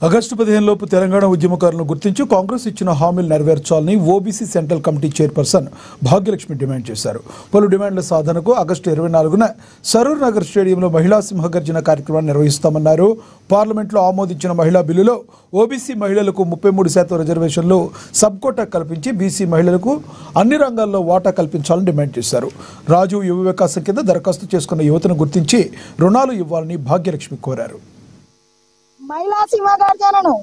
August 15 లోపు తెలంగాణ ఉద్యమకారులను గుర్తించి కాంగ్రెస్ ఇచ్చిన హామీలు నెరవేర్చాలని OBC central committee chairperson Bhagyalakshmi demand చేశారు. పలు డిమాండ్ల సాధనకు ఆగస్టు 24న సరూర్ నగర్ స్టేడియంలో మహిళా సింహగర్జన కార్యక్రమాన్ని నిర్వహిస్తామన్నారు. పార్లమెంట్లో ఆమోదించిన మహిళా బిల్లులో ఓబీసీ మహిళలకు 33% రిజర్వేషన్లు సబ్ కోటా కల్పించి బీసీ మహిళలకు అన్ని రంగాల్లో వాటా కల్పించాలని డిమాండ్ చేశారు. రాజీవ్ యువ వికాసం కింద దరఖాస్తు చేసుకున్న యువతను గుర్తించి రుణాలు ఇవ్వాలని భాగ్యలక్ష్మి కోరారు. మహిళా సింహగర్జనను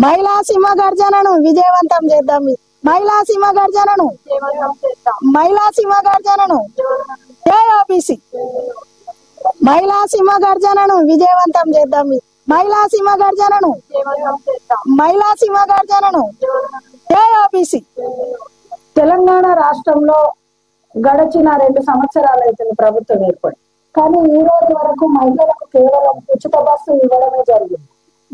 మహిళా సింహగర్జనను విజయవంతం చేద్దాం. మహిళా సింహగర్జనను మహిళా సింహగర్జనను మహిళా సింహగర్జనను విజయవంతం చేద్దాం. మహిళా సింహగర్జనను మహిళా సింహగర్జనను తెలంగాణ రాష్ట్రంలో గడిచిన 2 సంవత్సరాలు అవుతుంది ప్రభుత్వం ఏర్పడి. కానీ ఈ రోజు వరకు మహిళలకు కేవలం ఉచిత బస్సు ఇవ్వడమే జరిగింది.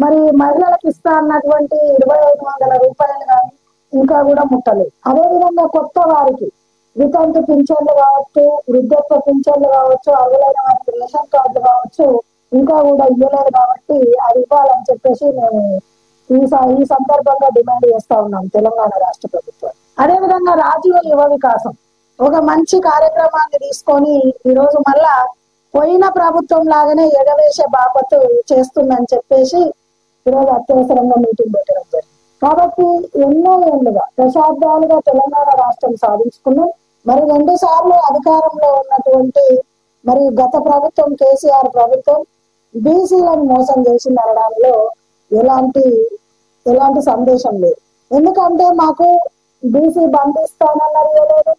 మరి మహిళలకు ఇస్తా అన్నటువంటి 2500 రూపాయలు కానీ ఇంకా కూడా ముట్టలేదు. అదేవిధంగా కొత్త వారికి వితంతు పింఛన్లు కావచ్చు, వృద్ధత్వ పింఛన్లు కావచ్చు, అర్హులైన వారికి రేషన్ కార్డు కావచ్చు ఇంకా కూడా ఇవ్వలేదు. కాబట్టి అది ఇవ్వాలని చెప్పేసి మేము ఈ సందర్భంగా డిమాండ్ చేస్తా ఉన్నాం తెలంగాణ రాష్ట్ర ప్రభుత్వం. అదేవిధంగా రాజీవ్ యువ వికాసం ఒక మంచి కార్యక్రమాన్ని తీసుకొని ఈరోజు మళ్ళా పోయిన ప్రభుత్వం లాగానే ఎగవేసే బాపత్తు చేస్తుందని చెప్పేసి ఈరోజు అత్యవసరంగా మీటింగ్ పెట్టడం జరిగింది. కాబట్టి ఎన్నో ఏళ్లుగా దశాబ్దాలుగా తెలంగాణ రాష్ట్రం సాధించుకున్నాం. మరి 2 సార్లు అధికారంలో ఉన్నటువంటి మరి గత ప్రభుత్వం కేసీఆర్ ప్రభుత్వం బీసీలను మోసం చేసింది అనడంలో ఎలాంటి సందేశం లేదు. ఎందుకంటే మాకు బీసీ బంధిస్తానన్నారు, ఇవ్వలేదు.